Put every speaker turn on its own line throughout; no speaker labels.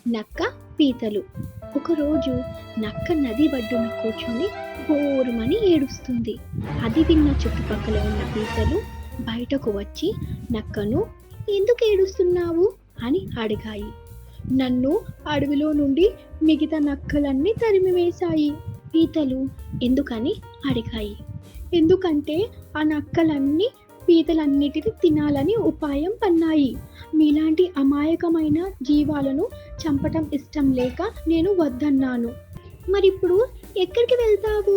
నక్క పీతలు. ఒకరోజు నక్క నది ఒడ్డున కూర్చొని బోరుమని ఏడుస్తుంది. అది విన్న చుట్టుపక్కల ఉన్న పీతలు బయటకు వచ్చి నక్కను ఎందుకు ఏడుస్తున్నావు అని అడిగాయి. నన్ను అడవిలో నుండి మిగతా నక్కలన్నీ తరిమివేశాయి. పీతలు ఎందుకని అడిగాయి. ఎందుకంటే ఆ నక్కలన్నీ పీతలన్నిటిని తినాలని ఉపాయం పన్నాయి. మీలాంటి అమాయకమైన జీవాలను చంపటం ఇష్టం లేక నేను వద్దన్నాను. మరిప్పుడు ఎక్కడికి వెళ్తావు?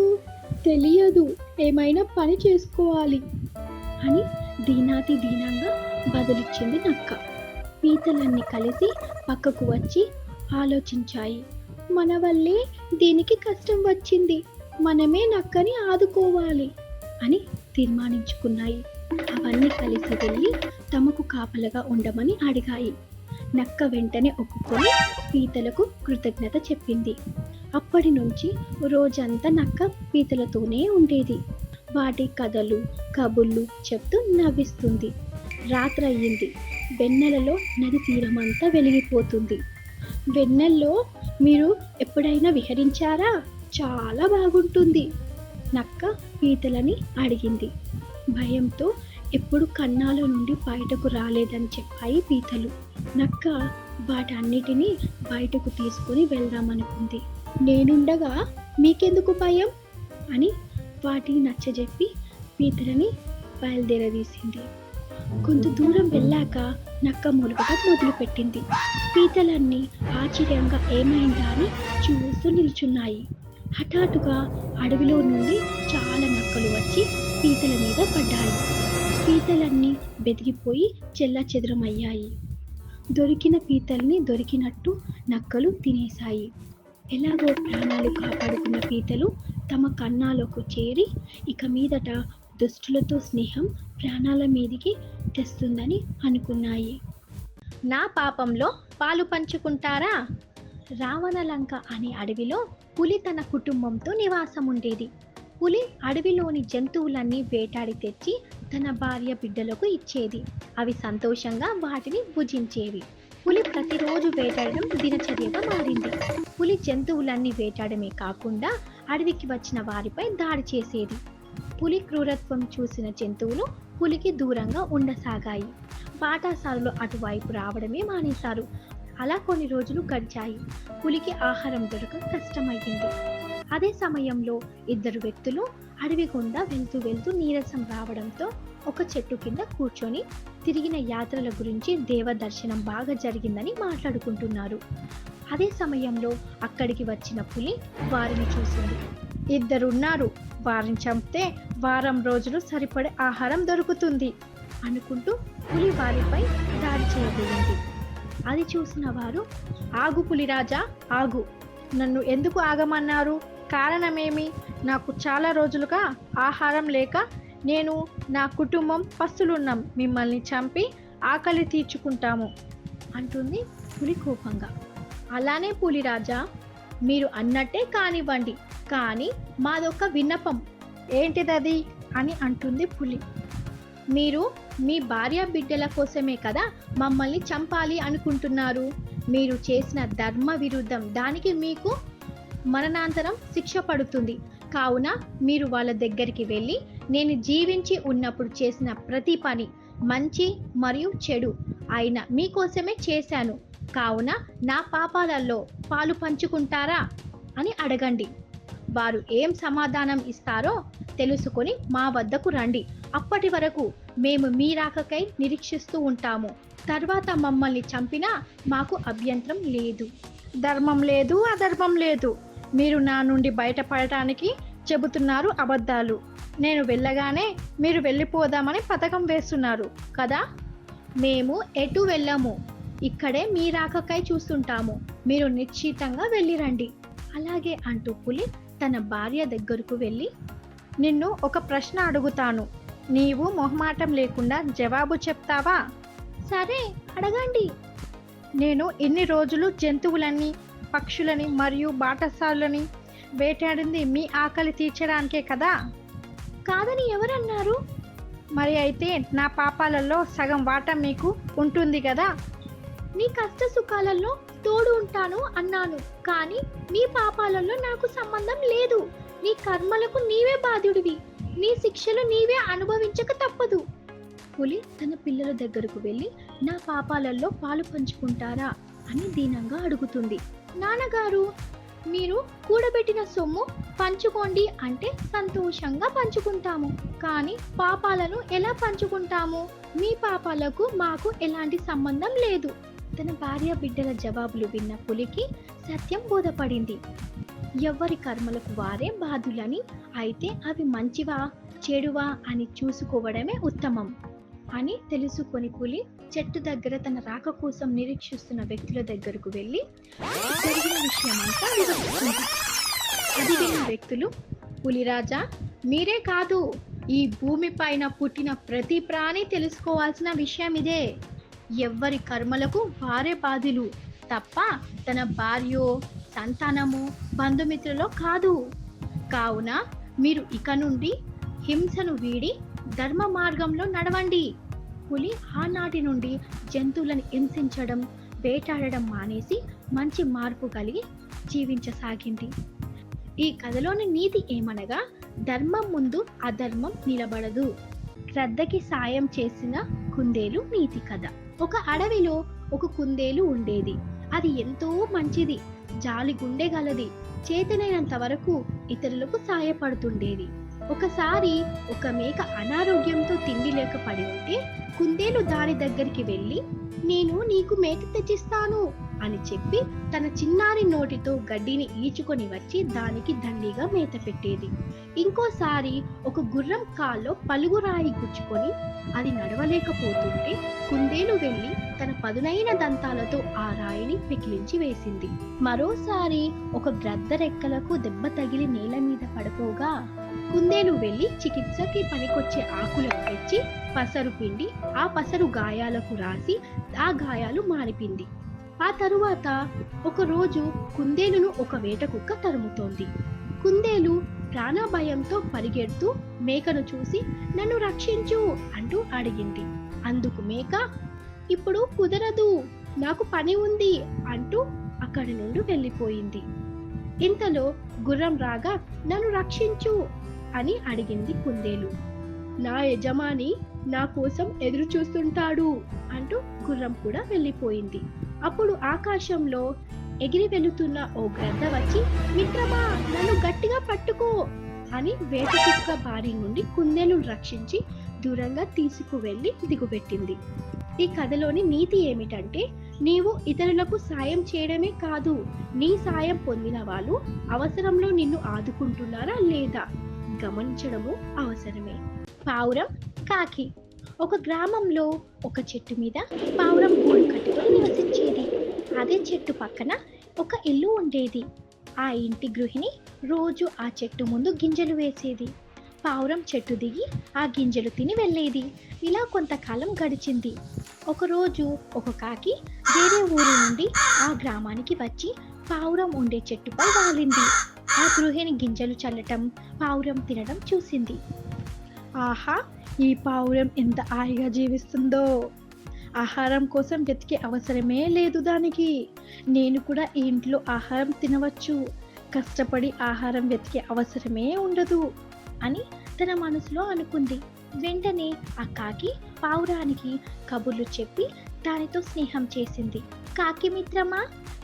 తెలియదు, ఏమైనా పని చేసుకోవాలి అని దీనాతి దీనంగా బదులిచ్చింది నక్క. పీతలన్నీ కలిసి పక్కకు వచ్చి ఆలోచించాయి. మన వల్లే దీనికి కష్టం వచ్చింది, మనమే నక్కని ఆదుకోవాలి అని తీర్మానించుకున్నాయి. అవన్నీ కలిసి వెళ్ళి తమకు కాపలగా ఉండమని అడిగాయి. నక్క వెంటనే ఒప్పుకొని పీతలకు కృతజ్ఞత చెప్పింది. అప్పటి నుంచి రోజంతా నక్క పీతలతోనే ఉండేది. వాటి కథలు కబుర్లు చెప్తూ నవ్విస్తుంది. రాత్రయ్యింది. వెన్నెలలో నది తీరమంతా వెలిగిపోతుంది. వెన్నెల్లో మీరు ఎప్పుడైనా విహరించారా? చాలా బాగుంటుంది నక్క పీతలని అడిగింది. భయంతో ఎప్పుడు కన్నాల నుండి బయటకు రాలేదని చెప్పాయి పీతలు. నక్క వాటన్నిటినీ బయటకు తీసుకుని వెళ్దామనుకుంది. నేనుండగా మీకెందుకు భయం అని వాటిని నచ్చజెప్పి పీతలని బయలుదేరదీసింది. కొంత దూరం వెళ్ళాక నక్క మొలకటం మొదలుపెట్టింది. పీతలన్నీ ఆశ్చర్యంగా ఏమైందా అని చూస్తూ నిల్చున్నాయి. హఠాత్తుగా అడవిలో నుండి చాలా నక్కలు వచ్చి పీతల మీద పడ్డాయి. పీతలన్నీ బెదిరిపోయి చెల్లాచెదరమయ్యాయి. దొరికిన పీతల్ని దొరికినట్టు నక్కలు తినేశాయి. ఎలాగో ప్రాణాలు కాపాడుకున్న పీతలు తమ కన్నాలకు చేరి ఇక మీదట దుష్టులతో స్నేహం ప్రాణాల మీదికి తెస్తుందని అనుకున్నాయి. నా పాపంలో పాలు పంచుకుంటారా? రావణలంక అనే అడవిలో పులి తన కుటుంబంతో నివాసం ఉండేది. పులి అడవిలోని జంతువులన్నీ వేటాడి తెచ్చి తన భార్య బిడ్డలకు ఇచ్చేది. అవి సంతోషంగా వాటిని భుజించేవి. పులి ప్రతిరోజు వేటాడడం దినచర్యగా మారింది. పులి జంతువులన్నీ వేటాడమే కాకుండా అడవికి వచ్చిన వారిపై దాడి చేసేది. పులి క్రూరత్వం చూసిన జంతువులు పులికి దూరంగా ఉండసాగాయి. బాటాసారులు అటువైపు రావడమే మానేశారు. అలా కొన్ని రోజులు గడిచాయి. పులికి ఆహారం దొరక కష్టమయ్యింది. అదే సమయంలో ఇద్దరు వ్యక్తులు అడవి గుండా వెళ్తూ వెళ్తూ నీరసం రావడంతో ఒక చెట్టు కింద కూర్చొని తిరిగిన యాత్రల గురించి దేవ దర్శనం బాగా జరిగిందని మాట్లాడుకుంటున్నారు. అదే సమయంలో అక్కడికి వచ్చిన పులి వారిని చూసింది. ఇద్దరున్నారు, వారిని చంపితే వారం రోజులు సరిపడే ఆహారం దొరుకుతుంది అనుకుంటూ పులి వారిపై దాడి చేయబోయింది. అది చూసిన వారు, ఆగు పులిరాజా, ఆగు, నన్ను ఎందుకు ఆగమన్నారు? కారణమేమి? నాకు చాలా రోజులుగా ఆహారం లేక నేను నా కుటుంబం పస్తులున్నాం. మిమ్మల్ని చంపి ఆకలి తీర్చుకుంటాము అంటుంది పులి కోపంగా. అలానే పులిరాజా, మీరు అన్నట్టే కానివ్వండి, కానీ మాదొక విన్నపం. ఏంటిదది అని అంటుంది పులి. మీరు మీ భార్య బిడ్డల కోసమే కదా మమ్మల్ని చంపాలి అనుకుంటున్నారు. మీరు చేసిన ధర్మ విరుద్ధం, దానికి మీకు మరణాంతరం శిక్ష పడుతుంది. కావున మీరు వాళ్ళ దగ్గరికి వెళ్ళి నేను జీవించి ఉన్నప్పుడు చేసిన ప్రతి పని మంచి మరియు చెడు అయినా మీకోసమే చేశాను, కావున నా పాపాలలో పాలు పంచుకుంటారా అని అడగండి. వారు ఏం సమాధానం ఇస్తారో తెలుసుకొని మా వద్దకు రండి. అప్పటి వరకు మేము మీ రాకకై నిరీక్షిస్తూ ఉంటాము. తర్వాత మమ్మల్ని చంపినా మాకు అభ్యంతరం లేదు. ధర్మం లేదు, అధర్మం లేదు. మీరు నా నుండి బయటపడటానికి చెబుతున్నారు అబద్ధాలు. నేను వెళ్ళగానే మీరు వెళ్ళిపోదామని పథకం వేస్తున్నారు కదా? మేము ఎటు వెళ్ళము, ఇక్కడే మీ రాకకై చూస్తుంటాము. మీరు నిశ్చితంగా వెళ్ళిరండి. అలాగే అంటూ పులి తన భార్య దగ్గరకు వెళ్ళి, నిన్ను ఒక ప్రశ్న అడుగుతాను, నీవు మొహమాటం లేకుండా జవాబు చెప్తావా? సరే, అడగండి. నేను ఇన్ని రోజులు జంతువులని, పక్షులని మరియు బాటసారులని వేటాడింది మీ ఆకలి తీర్చడానికే కదా? కాదని ఎవరన్నారు? మరి అయితే నా పాపాలలో సగం వాటా మీకు ఉంటుంది కదా? నీ కష్ట సుఖాలలో తోడు ఉంటాను అన్నాను, కానీ నీ పాపాలలో నాకు సంబంధం లేదు. నీ కర్మలకు నీవే బాధ్యుడివి. నీ శిక్షలు నీవే అనుభవించక తప్పదు. పులి తన పిల్లల దగ్గరకు వెళ్ళి నా పాపాలలో పాలు పంచుకుంటారా అని దీనంగా అడుగుతుంది. నాన్నగారు, మీరు కూడబెట్టిన సొమ్ము పంచుకోండి అంటే సంతోషంగా పంచుకుంటాము, కానీ పాపాలను ఎలా పంచుకుంటాము? మీ పాపాలకు మాకు ఎలాంటి సంబంధం లేదు. తన భార్య బిడ్డల జవాబులు విన్న పులికి సత్యం బోధపడింది. ఎవరి కర్మలకు వారే బాధ్యులని, అయితే అవి మంచివా చెడువా అని చూసుకోవడమే ఉత్తమం అని తెలుసుకొని పులి చెట్టు దగ్గర తన రాక కోసం నిరీక్షిస్తున్న వ్యక్తుల దగ్గరకు వెళ్ళి జరిగిన విషయమంతా వివరిస్తుంది. అది విన్న వ్యక్తులు, పులిరాజా, మీరే కాదు, ఈ భూమి పైన పుట్టిన ప్రతి ప్రాణి తెలుసుకోవాల్సిన విషయం ఇదే. ఎవ్వరి కర్మలకు వారే బాధ్యులు తప్ప తన భార్యో సంతానము బంధుమిత్రులో కాదు. కావున మీరు ఇక నుండి హింసను వీడి ధర్మ మార్గంలో నడవండి. పులి ఆనాటి నుండి జంతువులను హింసించడం వేటాడడం మానేసి మంచి మార్పు కలిగి జీవించసాగింది. ఈ కథలోని నీతి ఏమనగా, ధర్మం ముందు అధర్మం నిలబడదు. శ్రద్ధకి సాయం చేసిన కుందేలు నీతి కథ. ఒక అడవిలో ఒక కుందేలు ఉండేది. అది ఎంతో మంచిది, జాలి గుండె గలది, చేతనైనంత వరకు ఇతరులకు సాయపడుతుండేది. ఒకసారి ఒక మేక అనారోగ్యంతో తిండి లేక పడి ఉంటే కుందేలు దాని దగ్గరికి వెళ్ళి, నేను నీకు మేక తెచ్చిస్తాను అని చెప్పి తన చిన్నారి నోటితో గడ్డిని ఈచుకొని వచ్చి దానికి దండిగా మేత పెట్టేది. ఇంకోసారి ఒక గుర్రం కాల్లో పలుగురాయి గుచ్చుకొని అది నడవలేకపోతుంటే కుందేలు వెళ్ళి తన పదునైన దంతాలతో ఆ రాయిని పెకిలించి వేసింది. మరోసారి ఒక గ్రద్ద రెక్కలకు దెబ్బ తగిలి నేల మీద పడిపోగా కుందేలు వెళ్ళి చికిత్సకి పనికొచ్చే ఆకులను తెచ్చి పసరు పిండి ఆ పసరు గాయాలకు రాసి ఆ గాయాలు మానిపింది. ఆ తరువాత ఒక రోజు కుందేలును ఒక వేట కుక్క తరుముతోంది. కుందేలు ప్రాణభయంతో పరిగెడుతూ మేకను చూసి, నన్ను రక్షించు అంటూ అడిగింది. అందుకు మేక, ఇప్పుడు కుదరదు, నాకు పని ఉంది అంటూ అక్కడి నుండి వెళ్ళిపోయింది. ఇంతలో గుర్రం రాగా, నన్ను రక్షించు అని అడిగింది కుందేలు. నా యజమాని నా కోసం ఎదురు చూస్తుంటాడు అంటూ గుర్రం కూడా వెళ్ళిపోయింది. అప్పుడు ఆకాశంలో ఎగిరి వెళుతున్న ఓ గ్రద్ద వచ్చి, మిత్రమా, నన్ను గట్టిగా పట్టుకో అని వేట కుక్క బారి నుండి కుందేలును రక్షించి దూరంగా తీసుకువెళ్ళి దిగుబెట్టింది. ఈ కథలోని నీతి ఏమిటంటే, నీవు ఇతరులకు సాయం చేయడమే కాదు, నీ సాయం పొందిన వాళ్ళు అవసరంలో నిన్ను ఆదుకుంటున్నారా లేదా గమనించడము అవసరమే. పావురం, కాకి. ఒక గ్రామంలో ఒక చెట్టు మీద పావురం గూడు కట్టుకొని నివసించేది. అదే చెట్టు పక్కన ఒక ఇల్లు ఉండేది. ఆ ఇంటి గృహిణి రోజు ఆ చెట్టు ముందు గింజలు వేసేది. పావురం చెట్టు దిగి ఆ గింజలు తిని వెళ్ళేది. ఇలా కొంతకాలం గడిచింది. ఒకరోజు ఒక కాకి వేరే ఊరి నుండి ఆ గ్రామానికి వచ్చి పావురం ఉండే చెట్టుపై వాలింది. ఆ గృహిణి గింజలు చల్లటం, పావురం తినడం చూసింది. ఆహా, ఈ పావురం ఎంత హాయిగా జీవిస్తుందో, ఆహారం కోసం వెతికే అవసరమే లేదు దానికి. నేను కూడా ఈ ఇంట్లో ఆహారం తినవచ్చు, కష్టపడి ఆహారం వెతికే అవసరమే ఉండదు అని తన మనసులో అనుకుంది. వెంటనే ఆ కాకి పావురానికి కబుర్లు చెప్పి దానితో స్నేహం చేసింది. కాకి మిత్రమా,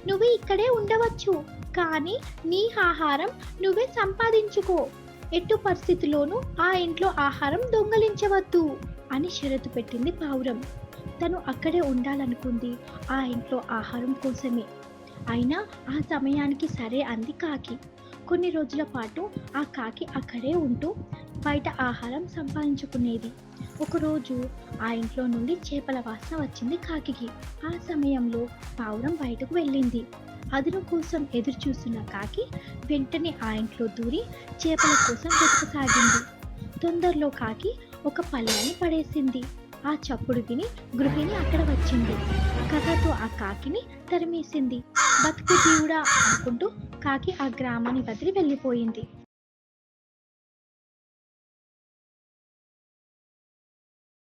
నువ్వు ఇక్కడే ఉండవచ్చు, కానీ నీ ఆహారం నువ్వే సంపాదించుకో. ఎట్టు పరిస్థితిలోనూ ఆ ఇంట్లో ఆహారం దొంగలించవద్దు అని షరతు పెట్టింది పావురం. తను అక్కడే ఉండాలనుకుంది, ఆ ఇంట్లో ఆహారం కోసమే. అయినా ఆ సమయానికి సరే అంది కాకి. కొన్ని రోజుల పాటు ఆ కాకి అక్కడే ఉంటూ బయట ఆహారం సంపాదించుకునేది. ఒకరోజు ఆ ఇంట్లో నుండి చేపల వాసన వచ్చింది కాకికి. ఆ సమయంలో పావురం బయటకు వెళ్ళింది. అదును కోసం ఎదురు చూస్తున్న కాకి వెంటనే ఆ ఇంట్లో దూరి చేపల కోసం వెతకసాగింది. తొందరలో కాకి ఒక పళ్ళని పడేసింది. ఆ చప్పుడు విని గృహిణి అక్కడ వచ్చింది. కథతో ఆ కాకిని తరిమేసింది. బతుకు జీవుడా అనుకుంటూ కాకి ఆ గ్రామాన్ని వదిలి వెళ్ళిపోయింది.